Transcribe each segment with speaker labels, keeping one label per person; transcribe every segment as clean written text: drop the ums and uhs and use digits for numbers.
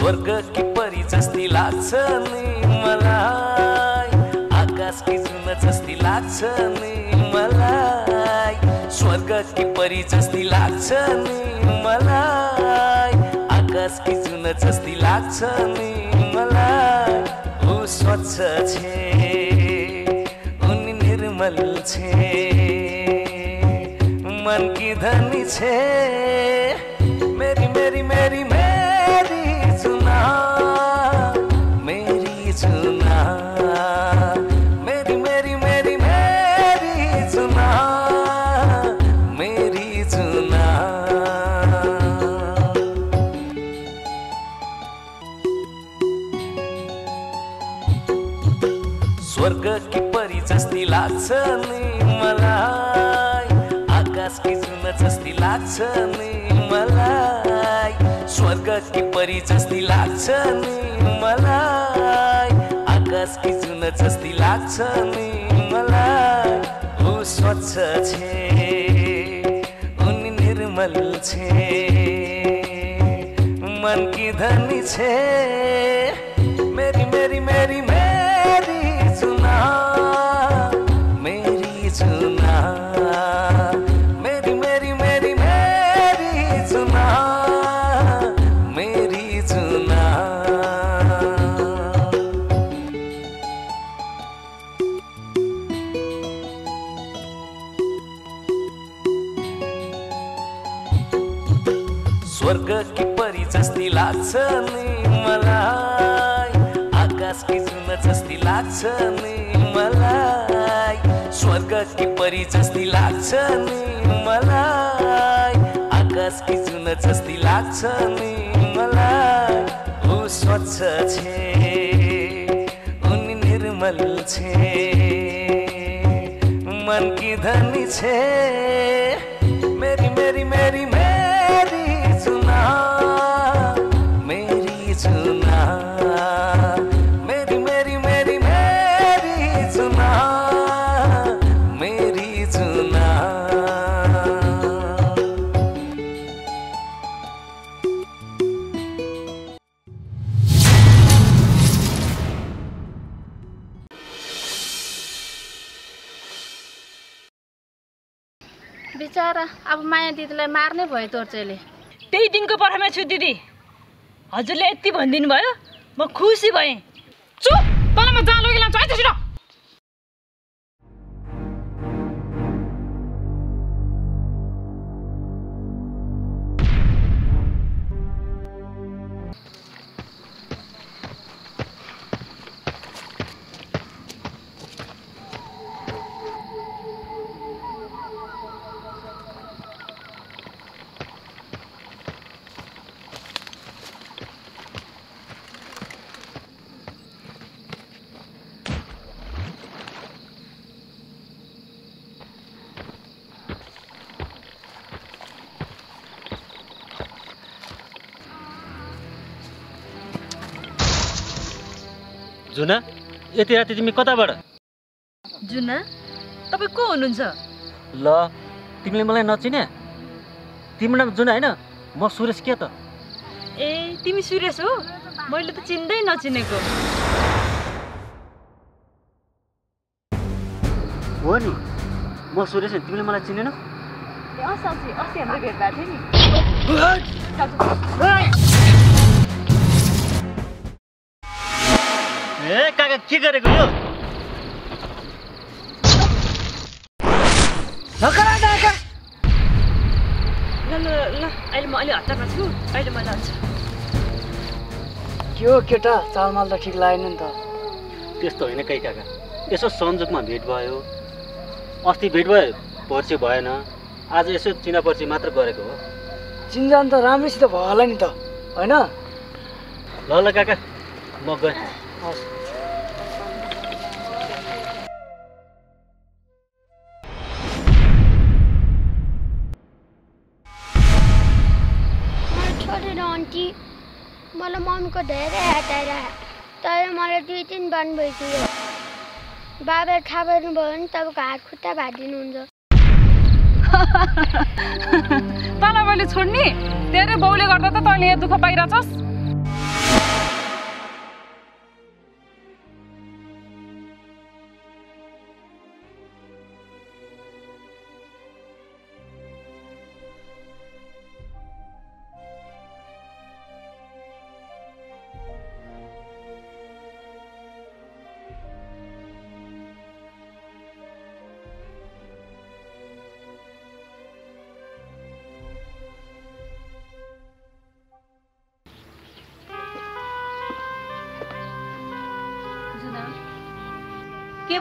Speaker 1: स्वर्ग की परी जस्ती लाग्छ नि मलाई, आकाश की जुन जस्ती लाग्छ नि मलाई, स्वर्ग की परी जस्ती लाग्छ नि मलाई, आकाश की जुन जस्ती लाग्छ नि मलाई। ऊ स्वच्छ छे, उनी निर्मल छे, मन की धनी छे, मेरी मेरी मेरी मेरी चुना, मेरी चुना, मेरी मेरी मेरी मेरी चुना, मेरी चुना। स्वर्ग की परी जस्ती लाग्छ नि मलाई, आकाश की जुन जस्ती लाग्छ नि मलाई, स्वर्ग की परी जस्ती लाग्छ नि मलाई, आकाश की जुन जस्ती लाग्छ नि मलाई। ऊ स्वच्छ छे, उनी निर्मल छे, मन की धनी छे, मेरी मेरी मेरी मेरी चुना, मेरी चुना, मेरी मेरी मेरी मेरी चुना, मेरी चुना। स्वर्ग की परी जस्ती लाग्छ नि मलाई, आकाश की जुन जस्ती लाग्छ नि मलाई, स्वर्ग की परी जस्ती लाग्छ नि मलाई, आकाश की जुन जस्ती लाग्छ नि मलाई। ऊ स्वच्छ छे, उनी निर्मल छे, मन की धनी छे, मेरी मेरी मेरी मेरी चुना, मेरी चुना, मेरी मेरी मेरी मेरी चुना, मेरी चुना।
Speaker 2: बिचारा अब माया दिदीलाई मार्ने भयो तोर्चेले।
Speaker 3: त्यही दिनको पर्खाइमा छु दिदी, हजुरले यति भनिदिनु भयो, म खुसी भएँ। चुप, तँलाई म जहाँ लगेर लान्छु, आइज छिटो।
Speaker 4: जुना, यति राति तिमी कताबाट?
Speaker 3: जुना, तपाईँ को हुनुहुन्छ?
Speaker 4: ल, तिमीले मलाई नचिने? तिम्रो नाम जुना होइन, म सुरेश के त?
Speaker 3: ए, तिमी सुरेश हो? मैले त चिन्दै नचिनेको।
Speaker 4: हो नि, म सुरेश, तिमीले मलाई चिनेन?
Speaker 3: साँच्ची अस्ति हाम्रो भेट भएको थियो नि।
Speaker 4: ए काका, के गरेको यो?
Speaker 3: ल ल ल, अहिले म अलि हतारमा छु, अहिले म जान्छु।
Speaker 5: के हो केटा, चालमाल त ठिक लागेन नि त।
Speaker 4: त्यस्तो होइन कहीँ काका, यसो सन्जोगमा भेट भयो, अस्ति भेट भयो पर्ची भएन, आज यसो चिनापर्ची मात्र गरेको हो।
Speaker 5: चिन्जान त राम्रैसित भयो होला नि त, होइन?
Speaker 4: ल ल काका, म गएँ।
Speaker 5: हस्।
Speaker 6: आन्टी, मलाई मम्मीको धेरै याद आइरहेको, तर मलाई 2-3 दिन भइसक्यो। बाबा थाहा पाउनुभयो भने तपाईँको हात खुट्टा भाँदिनुहुन्छ।
Speaker 7: तँलाई मैले छोड्ने? तेरो बाउले गर्दा त तैँले दुःख पाइरहेछस्।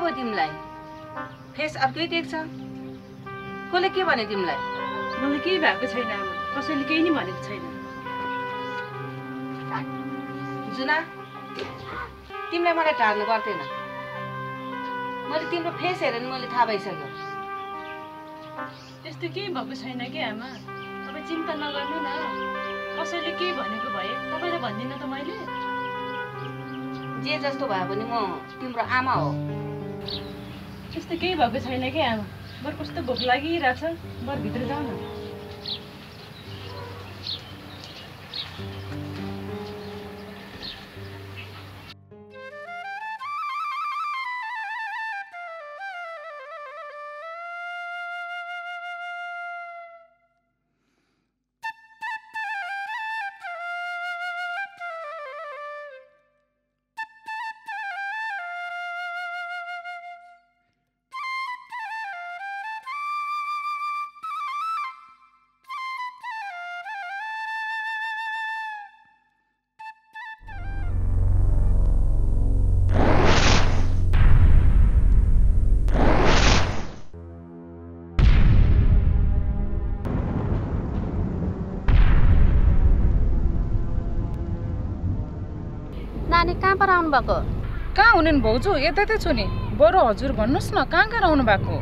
Speaker 7: भयो तिमीलाई? फेस अर्कै देख्छ। कसले के भने तिमीलाई?
Speaker 3: मलाई केही भएको छैन आमा, कसैले केही नि भनेको छैन।
Speaker 7: जुना, तिमीलाई मलाई टार्नु पर्दैन। मैले तिम्रो फेस हेरेर मैले थाहा भइसक्यो।
Speaker 3: त्यस्तो केही भएको छैन के आमा, तपाईँ चिन्ता नगर्नु न। कसैले केही भनेको भए तपाईँलाई भन्दिनँ त मैले।
Speaker 7: जे जस्तो भए पनि म तिम्रो आमा हो।
Speaker 3: त्यस्तो केही भएको छैन के आमा। बरु कस्तो भोक लागिरहेछ, बरु भित्र जाऊ न।
Speaker 2: नानी कहाँ पर आउनु भएको?
Speaker 8: कहाँ हुनु नि भाउजू? यतै छु नि। बरु हजुर भन्नुहोस् न, कहाँ कहाँ आउनु भएको?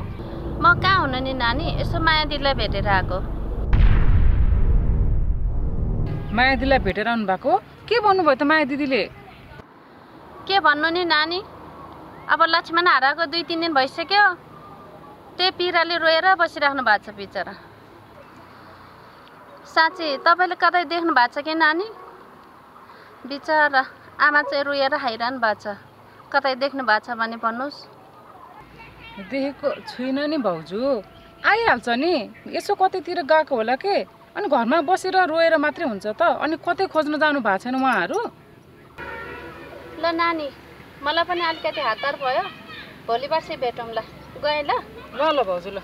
Speaker 2: म कहाँ हुनु नि नानी, यसो माया दिदीलाई भेटेर आएको।
Speaker 8: माया दिदीलाई भेटेर आउनु भएको? के भन्नुभयो त माया दिदीले?
Speaker 2: के भन्नु नि नानी, अब लक्ष्मण हराएको 2-3 दिन भइसक्यो। त्यही पिराले रोएर बसिराख्नु भएको छ बिचरा। साँच्ची तपाईँले कतै देख्नु भएको छ कि नानी? बिचरा आमा चाहिँ रोएर हैरान भएको छ। कतै देख्नु भएको छ भने भन्नुहोस्।
Speaker 8: देखेको छुइनँ नि भाउजू। आइहाल्छ नि, यसो कतैतिर गएको होला के। अनि घरमा बसेर रोएर मात्रै हुन्छ त? अनि कतै खोज्न जानु भएको छैन उहाँहरू?
Speaker 2: ल नानी, मलाई पनि अलिकति हतार भयो। भोलि पर्सि भेटौँ ल। गएँ ल।
Speaker 8: ल ल भाउजू ल।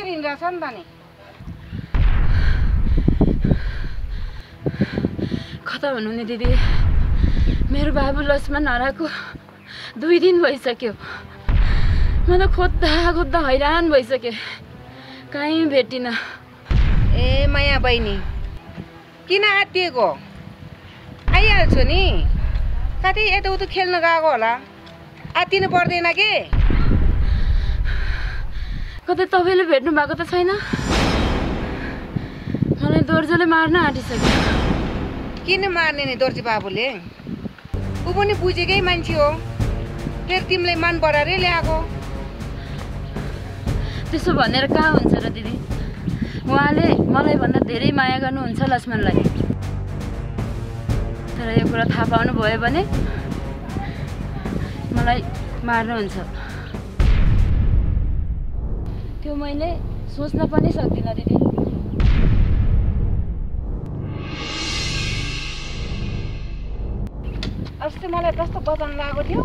Speaker 7: हिँडिरहेछ नि त नि।
Speaker 2: कता भन्नु नि दिदी, मेरो बाबु लक्ष्मण हराएको 2 दिन भइसक्यो। म त खोज्दा हैरान भइसकेँ, कहीँ भेटिन।
Speaker 7: ए माया बहिनी, किन आत्तिएको? आइहाल्छु नि, कतै यताउता खेल्न गएको होला, आत्तिनु पर्दैन के?
Speaker 2: कतै तपाईँले भेट्नु भएको त छैन? मलाई दोर्जोले मार्न आँटिसक्यो।
Speaker 7: किन मार्ने नि दोर्जी बाबुले? ऊ पनि बुझेकै मान्छे हो, फेरि तिमीलाई मन पराएरै ल्याएको।
Speaker 2: त्यसो भनेर कहाँ हुन्छ र दिदी? उहाँले मलाई भन्दा धेरै माया गर्नुहुन्छ लक्ष्मणलाई। तर यो कुरा थाहा पाउनु भयो भने मलाई मार्नुहुन्छ। त्यो मैले सोच्न पनि सक्दिनँ दिदी।
Speaker 7: अस्ति मलाई कस्तो वचन लागेको थियो,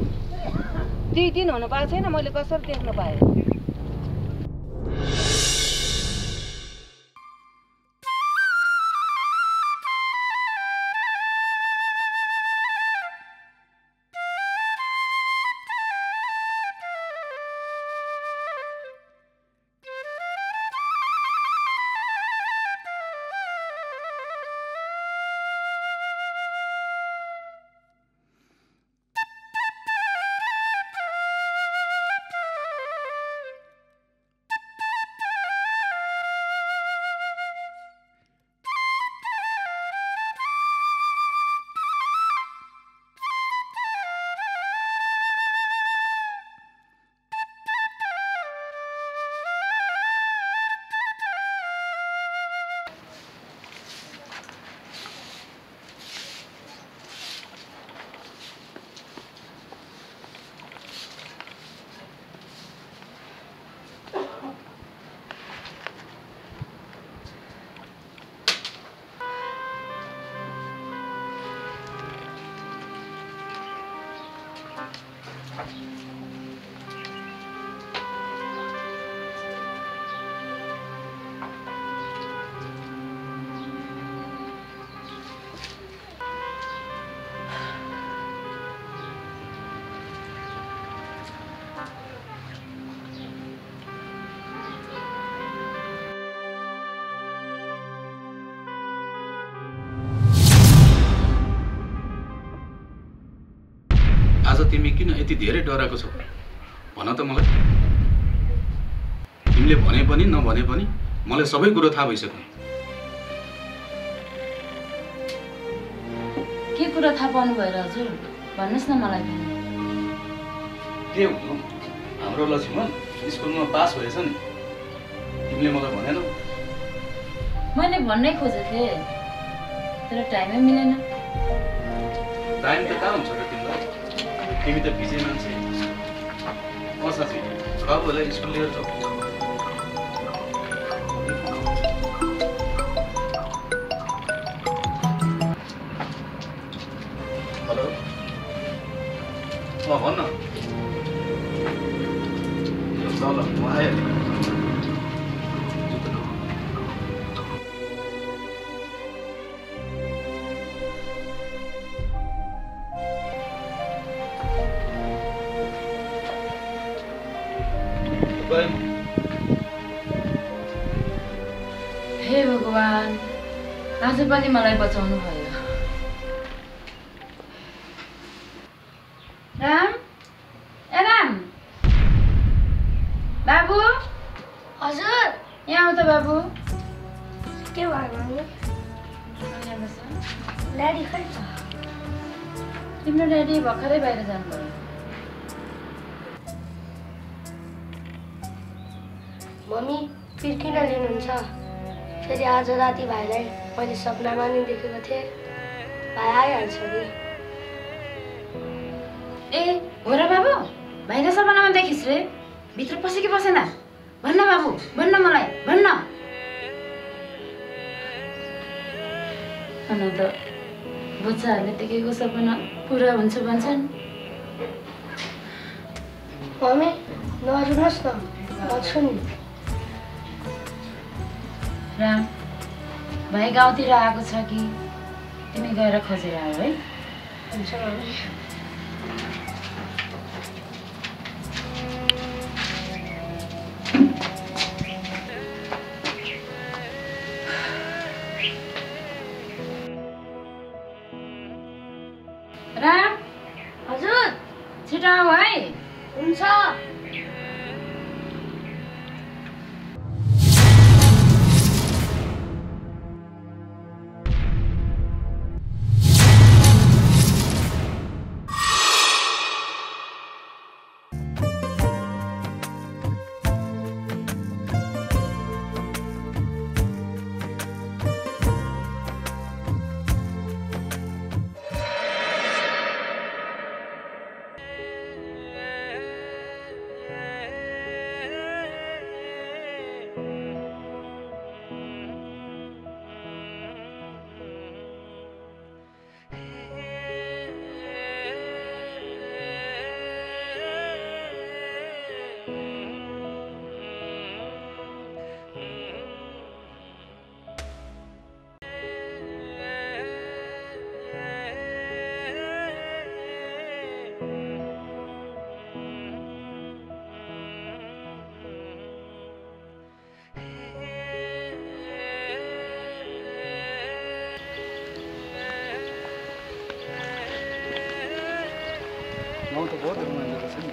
Speaker 7: 2 दिन हुनु पाएको छैन, मैले कसरी देख्नु पाएँ?
Speaker 9: आज तिमी किन यति धेरै डराएको छौ भन त मलाई? तिमीले भने पनि नभने पनि मलाई सबै कुरो थाहा भइसक्यो।
Speaker 2: के कुरा थाहा पाउनु भएर हजुर? भन्नुहोस् न मलाई।
Speaker 9: के हुनु, हाम्रो लक्ष्मण स्कुलमा पास भएछ नि, तिमीले मलाई भनेनौ?
Speaker 2: मैले भन्नै खोजेको थिएँ तर टाइमै मिलेन।
Speaker 9: टाइम त कहाँ हुन्छ र तिमीलाई? तिमी त बिजी मान्छे। साथी बाबुलाई स्कुल लिएर जाऊ। हेलो, भन्न। ल म आइहालेँ।
Speaker 2: हे भगवान, आज पनि मलाई बचाउनु भयो। राम, ए राम, बाबु।
Speaker 6: हजुर।
Speaker 2: यहाँ आऊ त बाबु।
Speaker 6: के भयो मम्मी? ड्याडी खै छ?
Speaker 2: तिम्रो ड्याडी भर्खरै बाहिर जानुभयो।
Speaker 6: मम्मी फिर किन लिनुहुन्छ? फेरि आज राति भाइलाई मैले सपनामा नै देखेको थिएँ। भाइ आइहाल्छ कि?
Speaker 2: ए हो र बाबु, भाइले सपनामा देखिस् रे? भित्र पसे कि पसेन? भन्न बाबु, भन्न मलाई, भन्न। भन त, बच्चाहरूले देखेको सपना पुरा हुन्छ भन्छन्।
Speaker 6: मम्मी नरुनुहोस् न, म छु नि।
Speaker 2: राम, भाइ गाउँतिर आएको छ कि तिमी गएर खोजेर आयो है?
Speaker 6: हुन्छ मम्मी।
Speaker 2: राम,
Speaker 6: हजुर।
Speaker 2: छिटो आऊ है।
Speaker 6: हुन्छ।
Speaker 10: गाउँ त बहुत रमाइलो रहेछ नि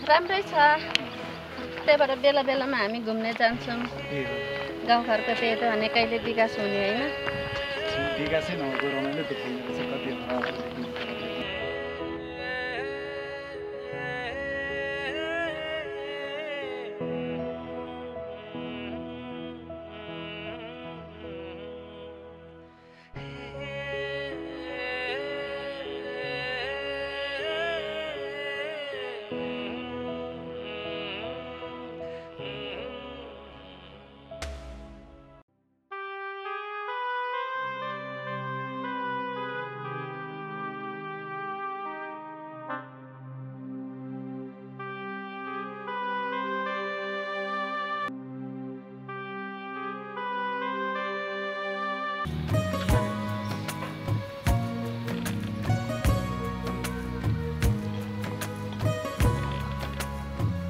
Speaker 11: राम्रै छ त्यही भएर बेला बेलामा हामी घुम्ने जान्छौँ गाउँघरको त्यही त भने कहिले विकास हुने होइन
Speaker 10: विकासै नभएको रमाइलो देखिँदो रहेछ कति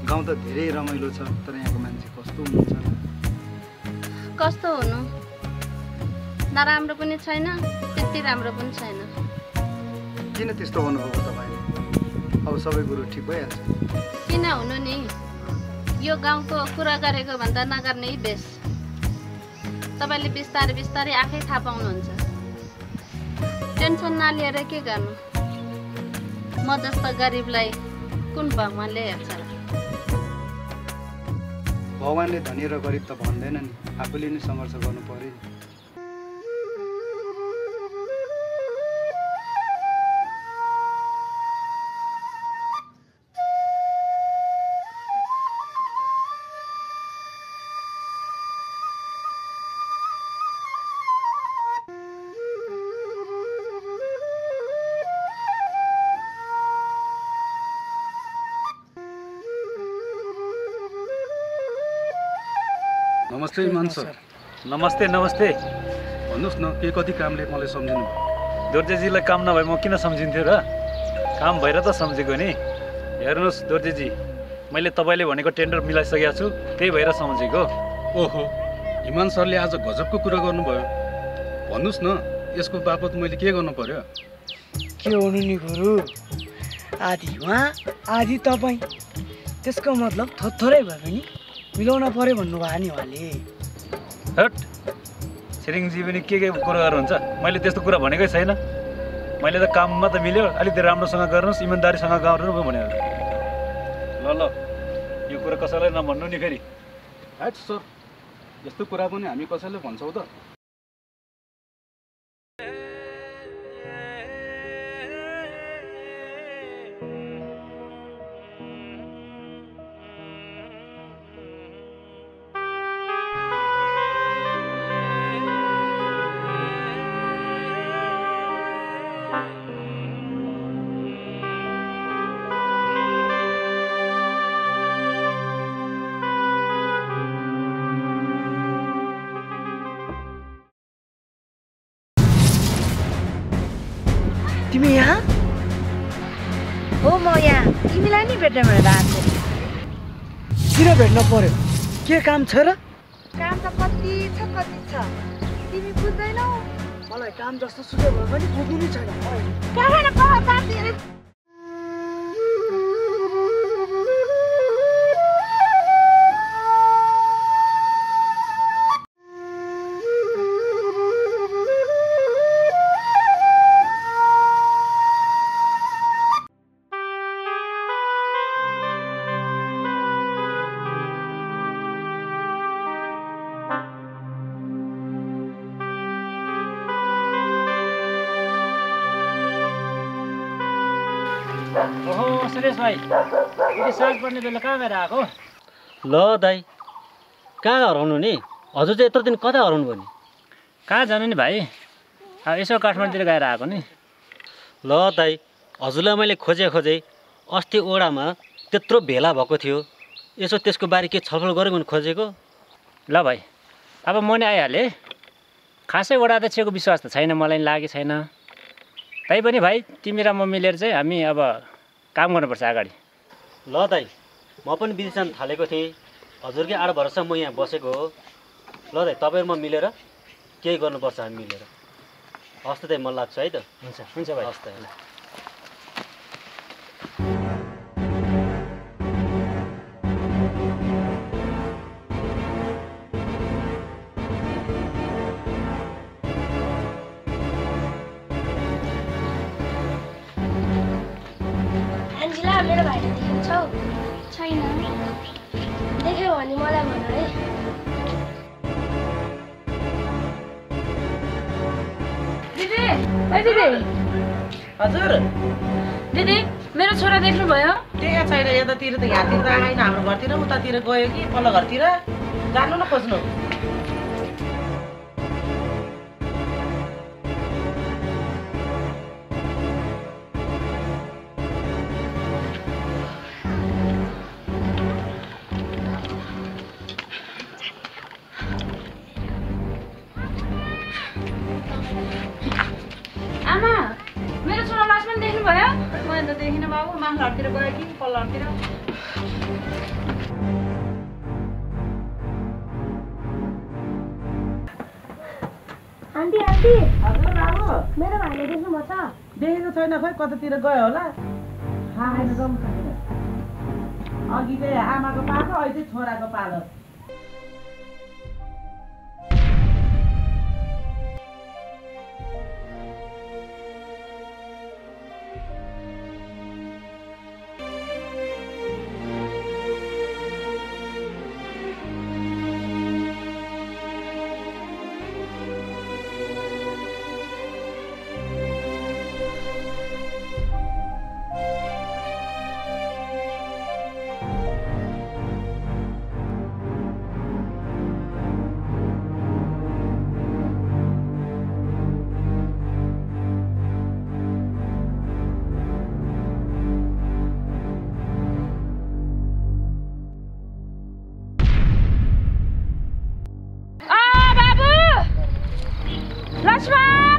Speaker 10: गाउँ त धेरै रमाइलो छ तर यहाँको मान्छे कस्तो हुनुहुन्छ
Speaker 11: कस्तो हुनु नराम्रो पनि छैन त्यति राम्रो पनि छैन
Speaker 10: किन त्यस्तो भन्नुभएको तपाईँले अब सबै कुरो ठिक भइहाल्छ
Speaker 11: किन हुनु नि यो गाउँको कुरा गरेको भन्दा नगर्नै बेस तपाईँले बिस्तारै बिस्तारै आफै थाहा पाउनुहुन्छ टेन्सन नलिएर के गर्नु म जस्तो गरिबलाई कुन भगवानले हेर्छ
Speaker 10: भगवानले धनी र गरिब त भन्दैन नि आफूले नै सङ्घर्ष गर्नु पर्यो नि
Speaker 9: नमस्ते इमान सर
Speaker 12: नमस्ते नमस्ते
Speaker 9: भन्नुहोस् न के कति कामले मलाई सम्झिनु
Speaker 12: दोर्जेजीलाई काम नभए म किन सम्झिन्थ्यो र काम भएर त सम्झेको नि हेर्नुहोस् दोर्जेजी मैले तपाईँले भनेको टेन्डर मिलाइसकेको छु त्यही भएर सम्झेको
Speaker 9: ओहो इमान सरले आज गजबको कुरा गर्नुभयो भन्नुहोस् न यसको बापत मैले के गर्नु पर्यो
Speaker 5: के हुनु नि गुरु आधी उहाँ आधी तपाईँ त्यसको मतलब थोरै भए पनि मिलाउन पर्यो भन्नुभयो नि उहाँले
Speaker 12: हट छिरिङजी पनि के कुरा गर्नुहुन्छ मैले त्यस्तो कुरा भनेकै छैन मैले त काममा त मिल्यो अलिकति राम्रोसँग गर्नुहोस् इमान्दारीसँग गर्नु भनेर ल ल यो कुरा कसैलाई नभन्नु नि फेरि
Speaker 9: हैट सर यस्तो कुरा पनि हामी कसैले भन्छौँ त
Speaker 5: तिमी यहाँ
Speaker 13: हो म यहाँ तिमीलाई नि भेट्न भनेर आएको
Speaker 5: किन भेट्न पर्यो के काम छ र
Speaker 13: काम त कति छ तिमी बुझ्दैनौ
Speaker 5: मलाई काम जस्तो सुझाव भयो भने बुझ्नु नै छैन
Speaker 4: ओहो सुरेश भाइ यति साँझ पर्ने बेला कहाँ गएर आएको ल दाइ कहाँ हराउनु नि हजुर चाहिँ यत्रो दिन कता हराउनु भयो नि
Speaker 14: कहाँ जानु नि भाइ अब यसो काठमाडौँतिर गएर आएको नि
Speaker 4: ल दाइ हजुरलाई मैले खोजे अस्ति ओडामा त्यत्रो भेला भएको थियो यसो त्यसको बारे के छलफल गरेको भने खोजेको
Speaker 14: ल भाइ अब म नि आइहालेँ खासै वडा अध्यक्षको विश्वास त छैन मलाई लागेको छैन तैपनि भाइ तिमी र म मिलेर चाहिँ हामी अब काम गर्नुपर्छ अगाडि
Speaker 4: ल दाइ म पनि विदेश जान थालेको थिएँ हजुरकै आड भरोसा म यहाँ बसेको हो ल दाइ तपाईँ म मिलेर केही गर्नुपर्छ हामी मिलेर हस् त दाइ मन लाग्छ है त
Speaker 14: हुन्छ हुन्छ भाइ
Speaker 4: हस् त
Speaker 6: मेरो भाइले देखेछौ? छैन। देख्यौ भने मलाई भन है।
Speaker 2: दिदी, ए दिदी।
Speaker 7: हजुर
Speaker 2: दिदी, मेरो छोरा देख्नुभयो?
Speaker 7: देखेको छैन। यतातिर त यहाँतिर त आएन हाम्रो घरतिर, उतातिर गयो कि पल्लो घरतिर। जानु न खोज्नु।
Speaker 2: आमा, मेरो छोरा लक्ष्मण देख्नुभयो?
Speaker 3: मैले त देखिनँ बाबु, माथितिर गयो कि पल्लोतिर।
Speaker 6: आन्टी आन्टी
Speaker 7: हजुर बाबु
Speaker 6: मेरो भाइले देख्नुभयो त?
Speaker 7: देखेको छैन खोइ, कतातिर गयो होला। आएन जाउँ कतातिर। अघि चाहिँ आमाको पालो, अहिले चाहिँ छोराको पालो।
Speaker 2: लक्ष्मण